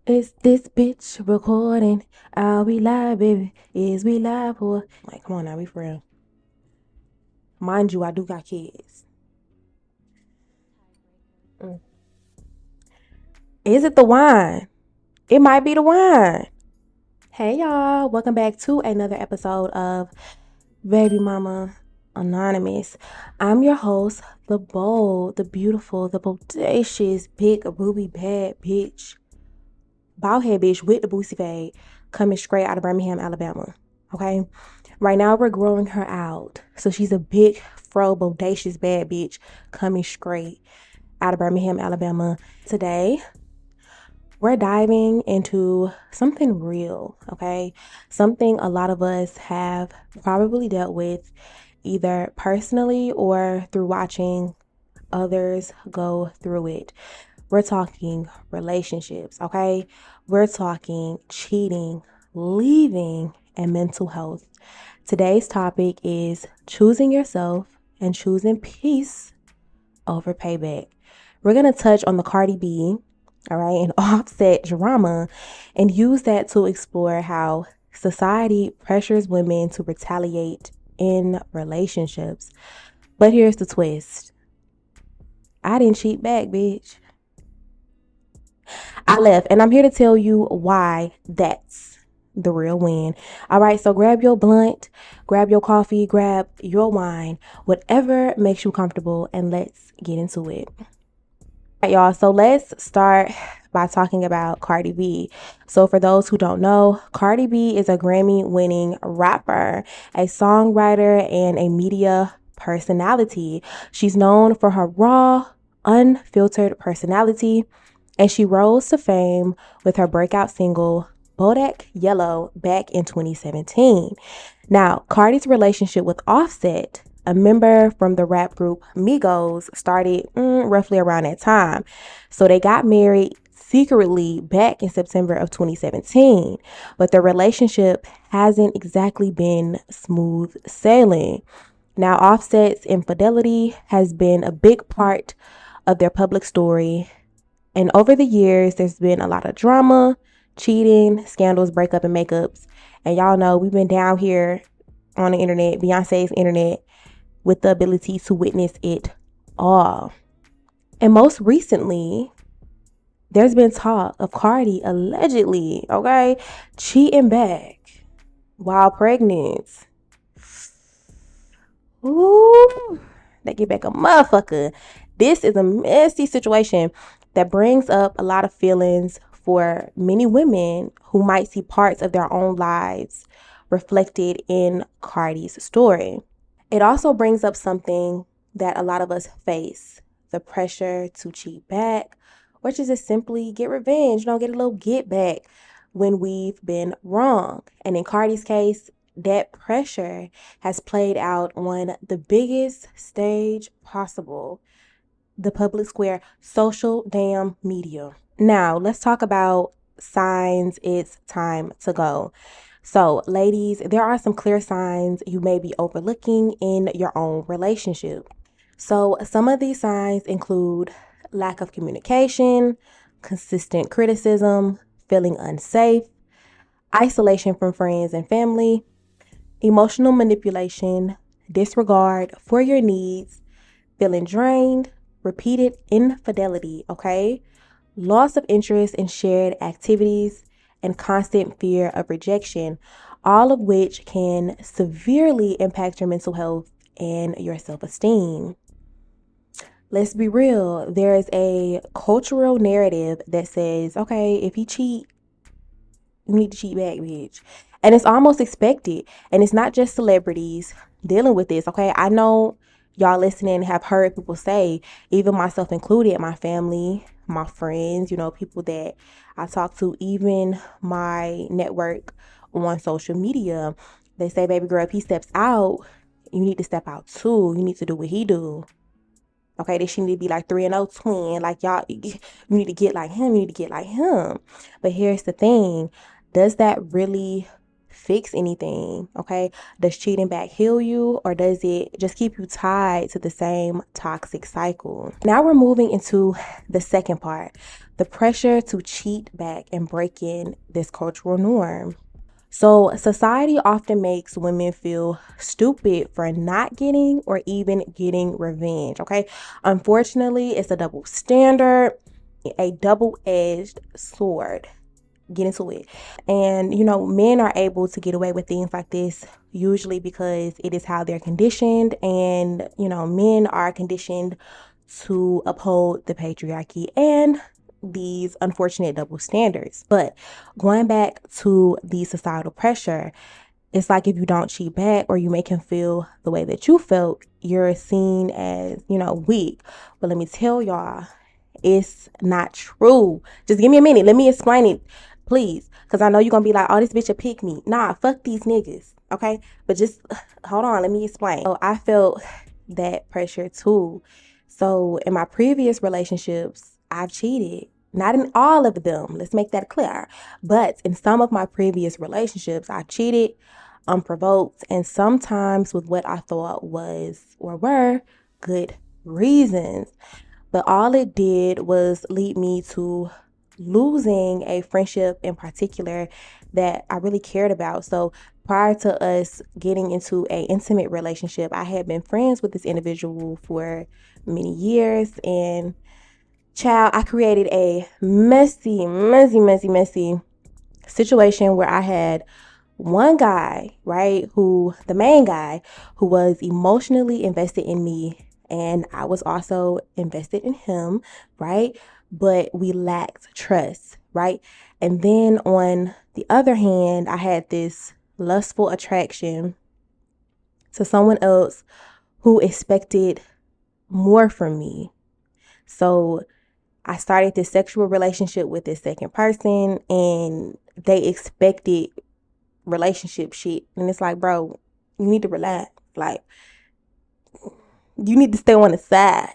Is this bitch recording? Are we live, baby? Is we live or like come on now, we for real. Mind you, I do got kids. Mm. Is it the wine? It might be the wine. Hey y'all, welcome back to another episode of Baby Mama Anonymous. I'm your host, the bold, the beautiful, the bodacious, big ruby bad bitch. Bald head bitch with the boosie fade coming straight out of Birmingham, Alabama. Okay? Right now we're growing her out. So she's a big, fro, bodacious bad bitch coming straight out of Birmingham, Alabama. Today, we're diving into something real, okay? Something a lot of us have probably dealt with either personally or through watching others go through it. We're talking relationships, okay? We're talking cheating, leaving, and mental health. Today's topic is choosing yourself and choosing peace over payback. We're going to touch on the Cardi B, all right, and Offset drama and use that to explore how society pressures women to retaliate in relationships. But here's the twist. I didn't cheat back, bitch. I left, and I'm here to tell you why that's the real win. All right, so grab your blunt, grab your coffee, grab your wine, whatever makes you comfortable, and let's get into it. All right, y'all, so let's start by talking about Cardi B. So for those who don't know, Cardi B is a Grammy-winning rapper, a songwriter, and a media personality. She's known for her raw, unfiltered personality, and she rose to fame with her breakout single Bodak Yellow back in 2017. Now, Cardi's relationship with Offset, a member from the rap group Migos, started roughly around that time. So they got married secretly back in September of 2017, but their relationship hasn't exactly been smooth sailing. Now, Offset's infidelity has been a big part of their public story, and over the years, there's been a lot of drama, cheating, scandals, breakup, and makeups. And y'all know we've been down here on the internet, Beyonce's internet, with the ability to witness it all. And most recently, there's been talk of Cardi allegedly, okay, cheating back while pregnant. Ooh, they get back a motherfucker. This is a messy situation that brings up a lot of feelings for many women who might see parts of their own lives reflected in Cardi's story. It also brings up something that a lot of us face, the pressure to cheat back or to just simply get revenge, get a little get back when we've been wrong. And in Cardi's case, that pressure has played out on the biggest stage possible, the public square, social damn media. Now, let's talk about signs it's time to go. So, ladies, there are some clear signs you may be overlooking in your own relationship. So, some of these signs include lack of communication, consistent criticism, feeling unsafe, isolation from friends and family, emotional manipulation, disregard for your needs, feeling drained, repeated infidelity, okay? Loss of interest in shared activities, and constant fear of rejection, all of which can severely impact your mental health and your self-esteem. Let's be real, there is a cultural narrative that says, okay, if you cheat, you need to cheat back, bitch. And it's almost expected. And it's not just celebrities dealing with this, okay? I know y'all listening have heard people say, even myself included, my family, my friends, people that I talk to, even my network on social media. They say, baby girl, if he steps out, you need to step out too. You need to do what he do. Okay, this should need to be like 3-0 twin. Like y'all, you need to get like him. You need to get like him. But here's the thing. Does that really fix anything, okay? Does cheating back heal you, or does it just keep you tied to the same toxic cycle? Now we're moving into the second part, the pressure to cheat back and break in this cultural norm. So, society often makes women feel stupid for not getting or even getting revenge, okay? Unfortunately, it's a double standard, a double-edged sword. Get into it. And, men are able to get away with things like this usually because it is how they're conditioned. And, men are conditioned to uphold the patriarchy and these unfortunate double standards. But going back to the societal pressure, it's like if you don't cheat back or you make him feel the way that you felt, you're seen as, weak. But let me tell y'all, it's not true. Just give me a minute. Let me explain it, please. Because I know you're going to be like, oh, this bitch a pick me. Nah, fuck these niggas. Okay? But just hold on. Let me explain. So I felt that pressure too. So in my previous relationships, I've cheated. Not in all of them. Let's make that clear. But in some of my previous relationships, I cheated unprovoked and sometimes with what I thought was or were good reasons. But all it did was lead me to losing a friendship in particular that I really cared about. So prior to us getting into an intimate relationship, I had been friends with this individual for many years, and I created a messy situation where I had one guy, right, the main guy, who was emotionally invested in me, and I was also invested in him, right? But we lacked trust, right? And then on the other hand, I had this lustful attraction to someone else who expected more from me. So I started this sexual relationship with this second person, and they expected relationship shit. And it's like, bro, you need to relax. Like, you need to stay on the side.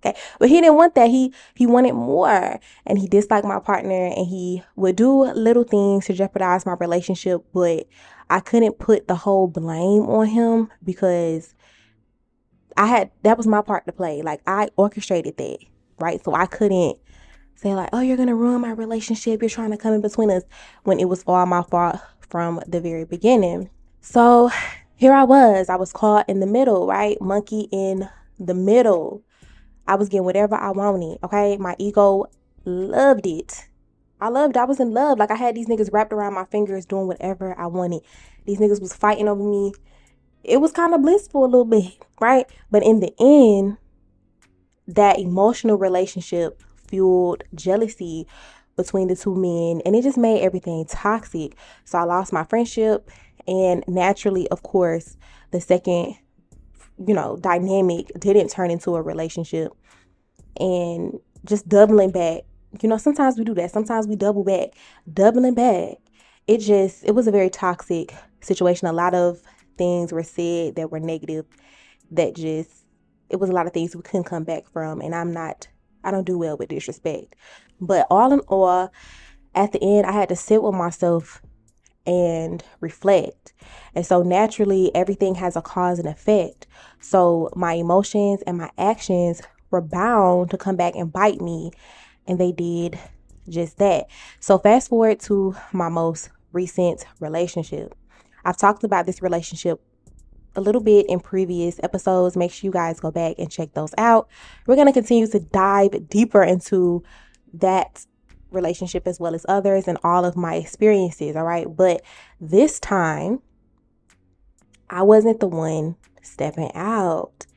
Okay. But he didn't want that. He wanted more. And he disliked my partner, and he would do little things to jeopardize my relationship. But I couldn't put the whole blame on him because that was my part to play. Like, I orchestrated that. Right. So I couldn't say like, oh, you're going to ruin my relationship. You're trying to come in between us, when it was all my fault from the very beginning. So here I was caught in the middle, right? Monkey in the middle. I was getting whatever I wanted. Okay. My ego loved it. I was in love. Like, I had these niggas wrapped around my fingers doing whatever I wanted. These niggas was fighting over me. It was kind of blissful a little bit, right? But in the end, that emotional relationship fueled jealousy between the two men, and it just made everything toxic. So I lost my friendship, and naturally, of course, the second, dynamic didn't turn into a relationship. And just doubling back, sometimes we do that. Sometimes we double back. Doubling back, it was a very toxic situation. A lot of things were said that were negative, it was a lot of things we couldn't come back from. And I don't do well with disrespect. But all in all, at the end, I had to sit with myself and reflect. And so naturally, everything has a cause and effect. So my emotions and my actions were bound to come back and bite me. And they did just that. So fast forward to my most recent relationship. I've talked about this relationship a little bit in previous episodes. Make sure you guys go back and check those out. We're going to continue to dive deeper into that relationship as well as others and all of my experiences. All right. But this time, I wasn't the one stepping out.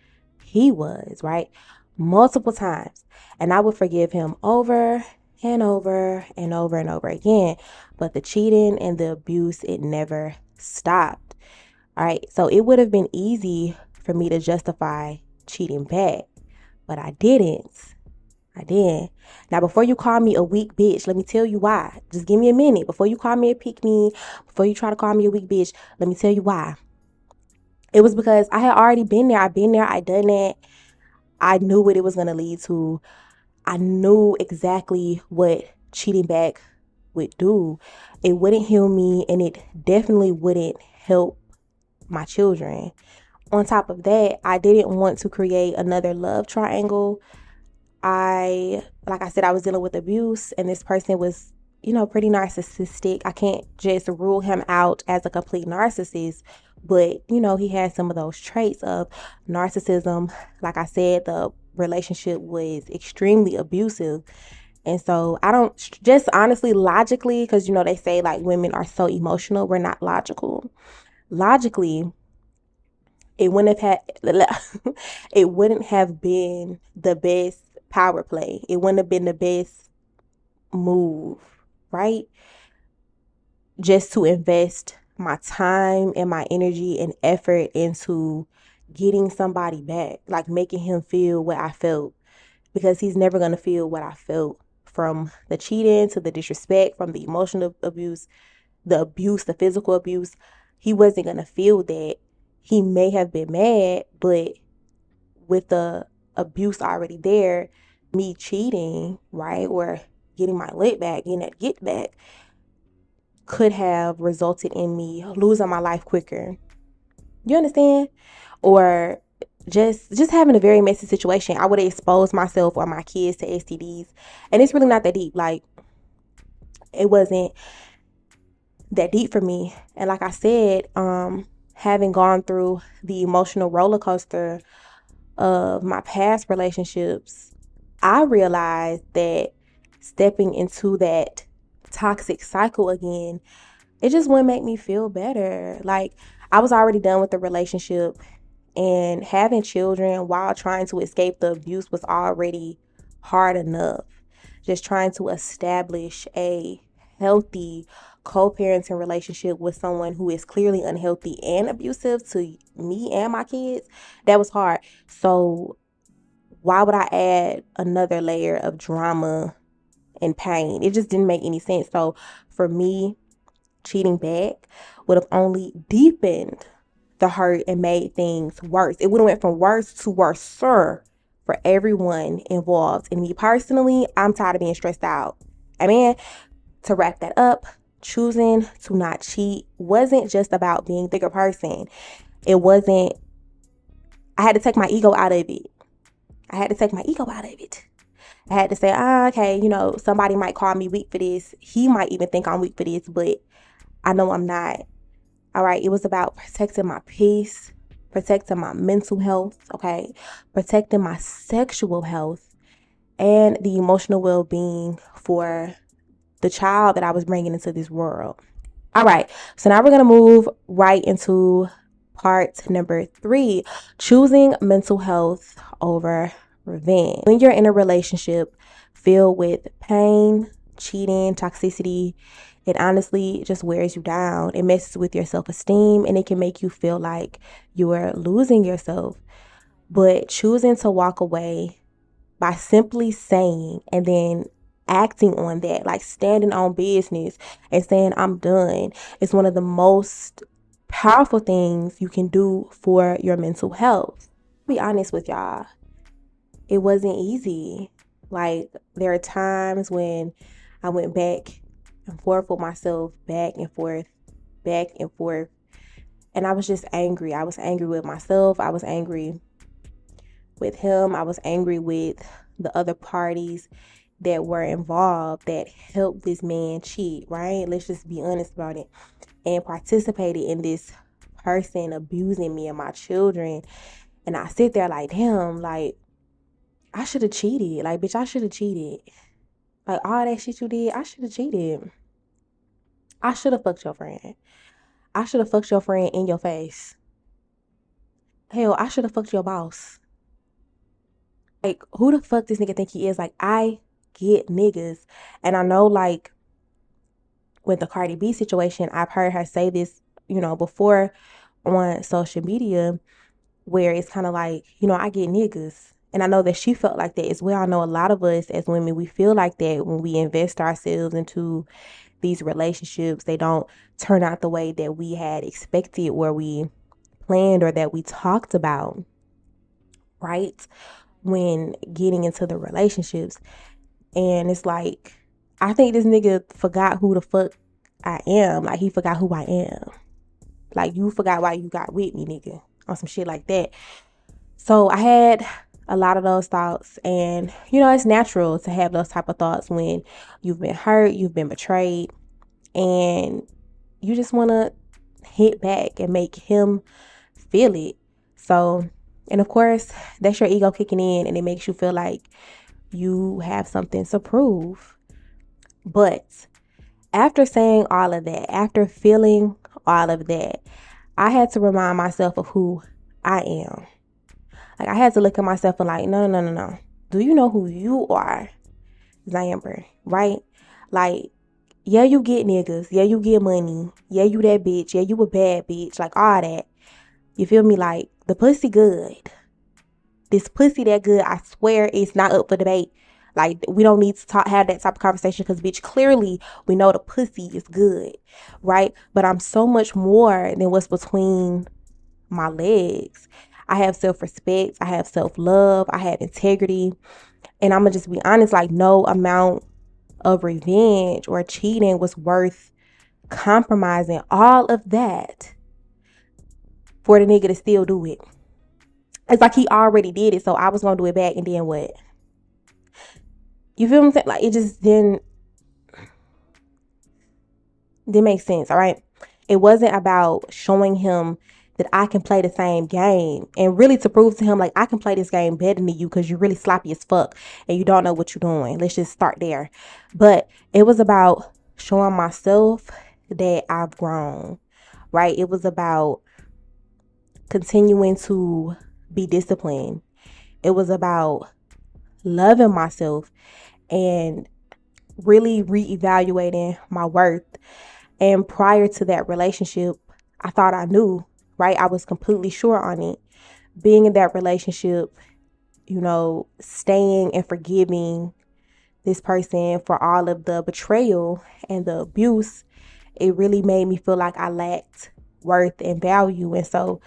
He was, right? Multiple times. And I would forgive him over and over and over and over again. But the cheating and the abuse, it never stopped. All right, so it would have been easy for me to justify cheating back, but I didn't. Now, before you call me a weak bitch, let me tell you why. Just give me a minute. Before you call me a pick me, before you try to call me a weak bitch, let me tell you why. It was because I had already been there. I done that. I knew what it was going to lead to. I knew exactly what cheating back would do. It wouldn't heal me, and it definitely wouldn't help my children. On top of that, I didn't want to create another love triangle. Like I said, I was dealing with abuse, and this person was, pretty narcissistic. I can't just rule him out as a complete narcissist, but, he had some of those traits of narcissism. Like I said, the relationship was extremely abusive. And so I don't, just honestly, logically, because, they say like women are so emotional, we're not logical. Logically, it wouldn't have had, it wouldn't have been the best power play. It wouldn't have been the best move, right? Just to invest my time and my energy and effort into getting somebody back, like making him feel what I felt, because he's never going to feel what I felt, from the cheating to the disrespect, from the emotional abuse, the physical abuse. He wasn't going to feel that. He may have been mad, but with the abuse already there, me cheating, right, or getting my lick back, getting that get back, could have resulted in me losing my life quicker. You understand? Or just having a very messy situation. I would have exposed myself or my kids to STDs. And it's really not that deep. Like, it wasn't that deep for me. And like I said, having gone through the emotional roller coaster of my past relationships, I realized that stepping into that toxic cycle again, it just wouldn't make me feel better. Like, I was already done with the relationship, and having children while trying to escape the abuse was already hard enough. Just trying to establish a healthy co-parenting relationship with someone who is clearly unhealthy and abusive to me and my kids, that was hard. So why would I add another layer of drama and pain? It just didn't make any sense. So for me, cheating back would have only deepened the hurt and made things worse. It would have went from worse to worser for everyone involved. And me personally, I'm tired of being stressed out. I mean, to wrap that up, choosing to not cheat wasn't just about being a bigger person. It wasn't, I had to take my ego out of it. I had to say, okay, somebody might call me weak for this. He might even think I'm weak for this, but I know I'm not. All right. It was about protecting my peace, protecting my mental health, okay, protecting my sexual health, and the emotional well-being for the child that I was bringing into this world. All right. So now we're going to move right into part number 3, choosing mental health over revenge. When you're in a relationship filled with pain, cheating, toxicity, it honestly just wears you down. It messes with your self-esteem, and it can make you feel like you're losing yourself. But choosing to walk away by simply saying and then acting on that, like standing on business and saying, I'm done, is one of the most powerful things you can do for your mental health. I'll be honest with y'all, it wasn't easy. Like, there are times when I went back and forth with myself, back and forth. And I was just angry. I was angry with myself. I was angry with him. I was angry with the other parties that were involved that helped this man cheat, right? Let's just be honest about it. And participated in this person abusing me and my children. And I sit there like, damn, like, I should have cheated. Like, bitch, I should have cheated. Like, all that shit you did, I should have cheated. I should have fucked your friend. I should have fucked your friend in your face. Hell, I should have fucked your boss. Like, who the fuck this nigga think he is? Like, I get niggas. And I know, like, with the Cardi B situation, I've heard her say this, before on social media, where it's kind of like, I get niggas. And I know that she felt like that as well. I know a lot of us as women, we feel like that when we invest ourselves into these relationships. They don't turn out the way that we had expected, or we planned, or that we talked about, right? When getting into the relationships. And it's like, I think this nigga forgot who the fuck I am. Like, he forgot who I am. Like, you forgot why you got with me, nigga. On some shit like that. So I had a lot of those thoughts, and you know, it's natural to have those type of thoughts when you've been hurt, you've been betrayed, and you just want to hit back and make him feel it. So, and of course, that's your ego kicking in, and it makes you feel like you have something to prove. But after saying all of that, after feeling all of that, I had to remind myself of who I am. Like, I had to look at myself and like, no. Do you know who you are, Zy'Amber? Right? Like, yeah, you get niggas. Yeah, you get money. Yeah, you that bitch. Yeah, you a bad bitch. Like, all that. You feel me? Like, the pussy good. This pussy that good, I swear it's not up for debate. Like, we don't need to have that type of conversation because, bitch, clearly we know the pussy is good, right? But I'm so much more than what's between my legs. I have self-respect. I have self-love. I have integrity. And I'm going to just be honest, like, no amount of revenge or cheating was worth compromising all of that for the nigga to still do it. It's like he already did it, so I was going to do it back, and then what? You feel what I'm saying? Like, it just didn't make sense, all right? It wasn't about showing him that I can play the same game and really to prove to him, like, I can play this game better than you because you're really sloppy as fuck and you don't know what you're doing. Let's just start there. But it was about showing myself that I've grown, right? It was about continuing to be disciplined. It was about loving myself and really reevaluating my worth. And prior to that relationship, I thought I knew, right? I was completely sure on it. Being in that relationship, you know, staying and forgiving this person for all of the betrayal and the abuse, it really made me feel like I lacked worth and value. And so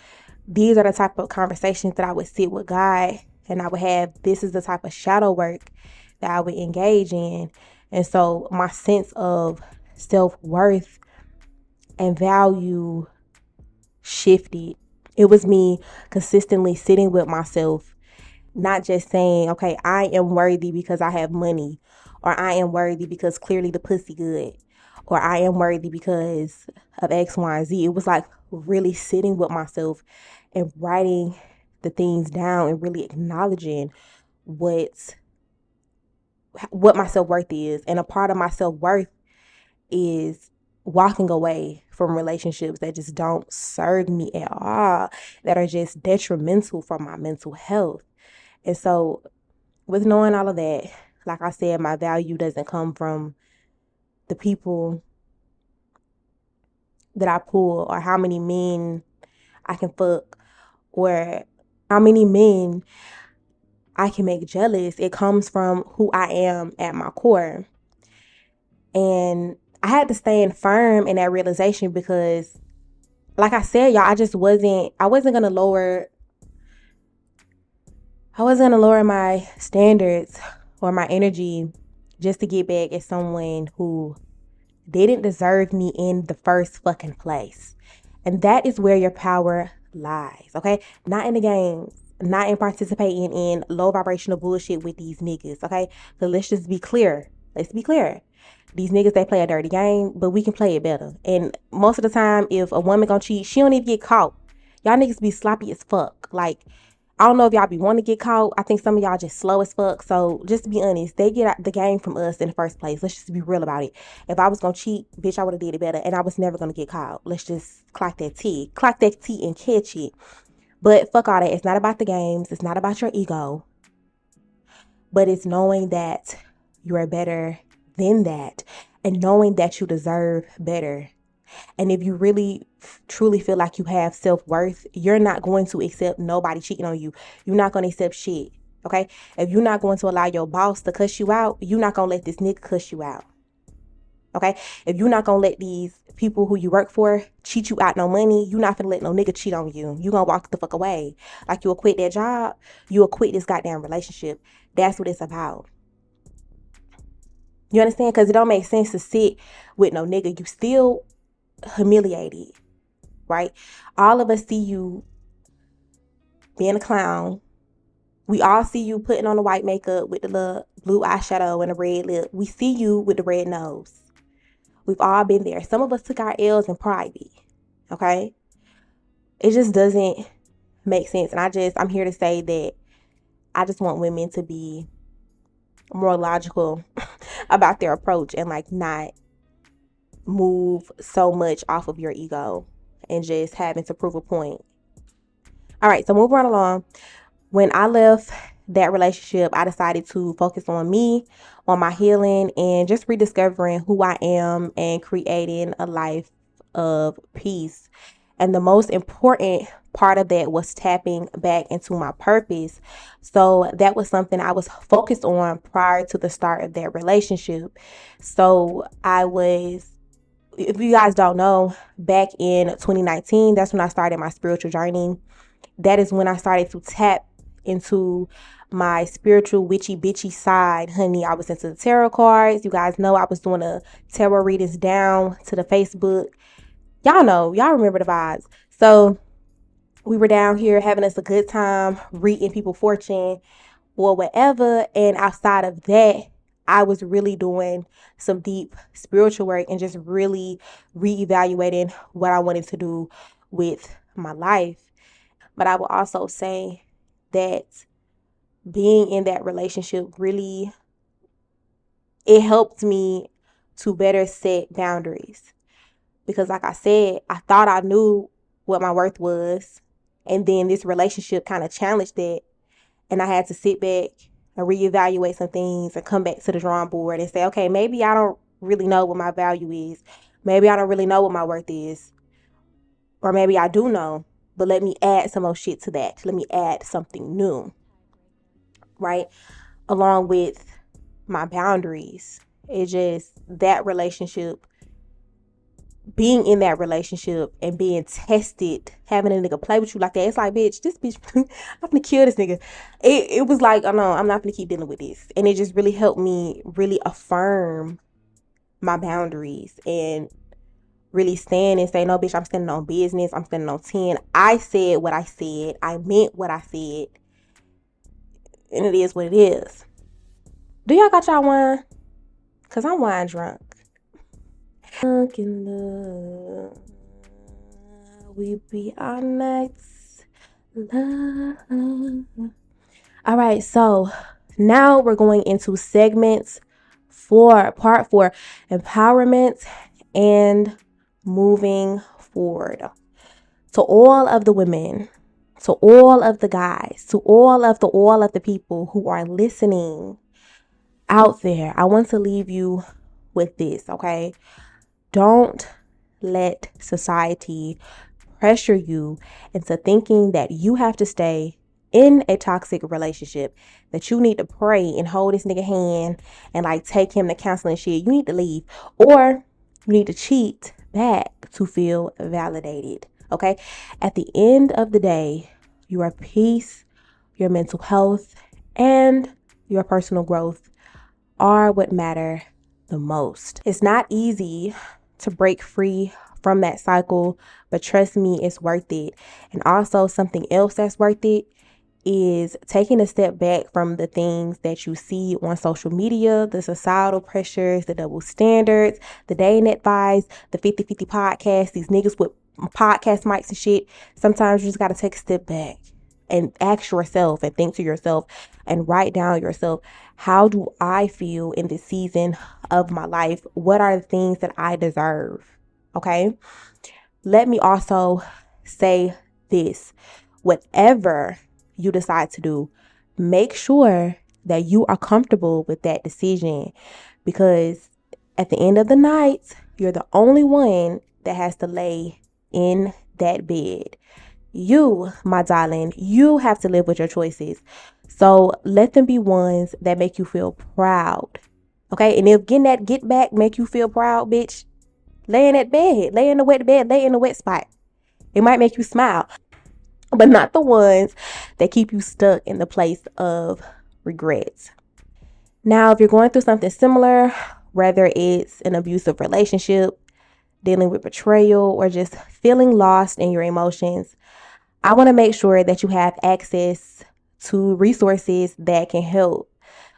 these are the type of conversations that I would sit with God and I would have. This is the type of shadow work that I would engage in. And so my sense of self-worth and value shifted. It was me consistently sitting with myself, not just saying, okay, I am worthy because I have money, or I am worthy because clearly the pussy good, or I am worthy because of X, Y, and Z. It was like really sitting with myself and writing the things down and really acknowledging what my self-worth is. And a part of my self-worth is walking away from relationships that just don't serve me at all, that are just detrimental for my mental health. And so with knowing all of that, like I said, my value doesn't come from the people that I pull or how many men I can fuck or how many men I can make jealous. It comes from who I am at my core. And I had to stand firm in that realization because, like I said, y'all, I wasn't going to lower my standards or my energy just to get back at someone who didn't deserve me in the first fucking place. And that is where your power lies, okay? Not in the games, not in participating in low vibrational bullshit with these niggas, okay? So let's just be clear. Let's be clear. These niggas, they play a dirty game, but we can play it better. And most of the time, if a woman gonna cheat, she don't even get caught. Y'all niggas be sloppy as fuck. Like, I don't know if y'all be wanting to get caught. I think some of y'all just slow as fuck. So just to be honest, they get the game from us in the first place. Let's just be real about it. If I was gonna cheat, bitch, I would have did it better. And I was never gonna get caught. Let's just clock that T and catch it. But fuck all that. It's not about the games. It's not about your ego. But it's knowing that you're better than that and knowing that you deserve better. And if you really truly feel like you have self-worth, you're not going to accept nobody cheating on you. You're not going to accept shit. Okay? If you're not going to allow your boss to cuss you out, you're not going to let this nigga cuss you out. Okay? If you're not going to let these people who you work for cheat you out no money, you're not going to let no nigga cheat on you. You're going to walk the fuck away. Like, you'll quit that job, you'll quit this goddamn relationship. That's what it's about. You understand? Because it don't make sense to sit with no nigga. You still humiliated, right? All of us see you being a clown. We all see you putting on the white makeup with the little blue eyeshadow and a red lip. We see you with the red nose. We've all been there. Some of us took our L's in private, okay? It just doesn't make sense. And I'm here to say that I just want women to be more logical about their approach and like not move so much off of your ego and just having to prove a point. All right, so moving right along. When I left that relationship, I decided to focus on me, on my healing, and just rediscovering who I am and creating a life of peace. And the most important part of that was tapping back into my purpose. So that was something I was focused on prior to the start of that relationship. So if you guys don't know, back in 2019, that's when I started my spiritual journey. That is when I started to tap into my spiritual witchy bitchy side, honey. I was into the tarot cards. You guys know I was doing the tarot readings down to the Facebook. Y'all remember the vibes. So we were down here having us a good time, reading people fortune or whatever. And outside of that, I was really doing some deep spiritual work and just really reevaluating what I wanted to do with my life. But I will also say that being in that relationship really, it helped me to better set boundaries. Because like I said, I thought I knew what my worth was. And then this relationship kind of challenged that. And I had to sit back and reevaluate some things and come back to the drawing board and say, okay, maybe I don't really know what my value is. Maybe I don't really know what my worth is. Or maybe I do know, but let me add some more shit to that. Let me add something new, right? Along with my boundaries. It's just that relationship, being in that relationship and being tested, having a nigga play with you like that. It's like, bitch, this bitch, I'm gonna kill this nigga. It was like, oh no, I'm not gonna keep dealing with this. And it just really helped me really affirm my boundaries and really stand and say, no, bitch, I'm standing on business. I'm standing on 10. I said what I said. I meant what I said. And it is what it is. Do y'all got y'all wine? Because I'm wine drunk. Drunk in love. We be our nights. Love. All right, so now we're going into segments part 4, empowerment and moving forward. To all of the women, to all of the guys, to all of the people who are listening out there, I want to leave you with this, okay? Don't let society pressure you into thinking that you have to stay in a toxic relationship, that you need to pray and hold this nigga hand and like take him to counseling shit. You need to leave, or you need to cheat back to feel validated. Okay. At the end of the day, your peace, your mental health, and your personal growth are what matter the most. It's not easy to break free from that cycle, but trust me, it's worth it. And also something else that's worth it is taking a step back from the things that you see on social media, the societal pressures, the double standards, the dating advice, the 50-50 podcast, these niggas with podcast mics and shit. Sometimes you just got to take a step back and ask yourself and think to yourself and write down yourself, how do I feel in this season of my life? What are the things that I deserve? Okay. Let me also say this. Whatever you decide to do, make sure that you are comfortable with that decision, because at the end of the night, you're the only one that has to lay in that bed. You, my darling, you have to live with your choices. So let them be ones that make you feel proud. Okay. And if getting that get back make you feel proud, bitch, lay in that bed, lay in the wet bed, lay in the wet spot. It might make you smile, but not the ones that keep you stuck in the place of regrets. Now, if you're going through something similar whether it's an abusive relationship, dealing with betrayal, or just feeling lost in your emotions, I want to make sure that you have access to resources that can help.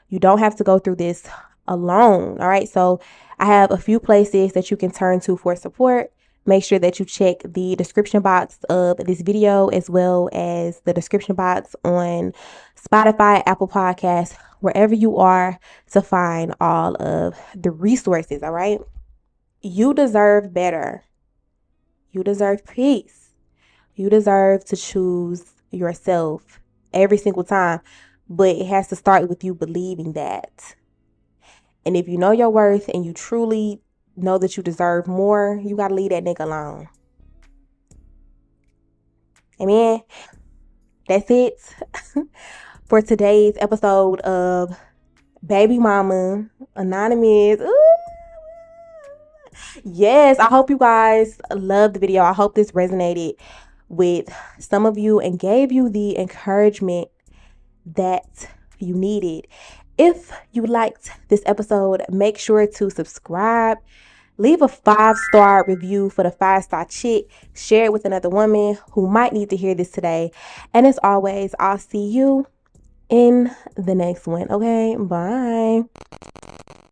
You don't have to go through this alone. All right. So I have a few places that you can turn to for support. Make sure that you check the description box of this video, as well as the description box on Spotify, Apple Podcasts, wherever you are, to find all of the resources. All right. You deserve better. You deserve peace. You deserve to choose yourself every single time. But it has to start with you believing that. And if you know your worth and you truly know that you deserve more, you got to leave that nigga alone. Amen. That's it for today's episode of Baby Mama Anonymous. Ooh. Yes, I hope you guys loved the video. I hope this resonated with some of you and gave you the encouragement that you needed. If you liked this episode, make sure to subscribe. Leave a 5-star review for the 5-star chick. Share it with another woman who might need to hear this today. And as always, I'll see you in the next one. Okay, bye.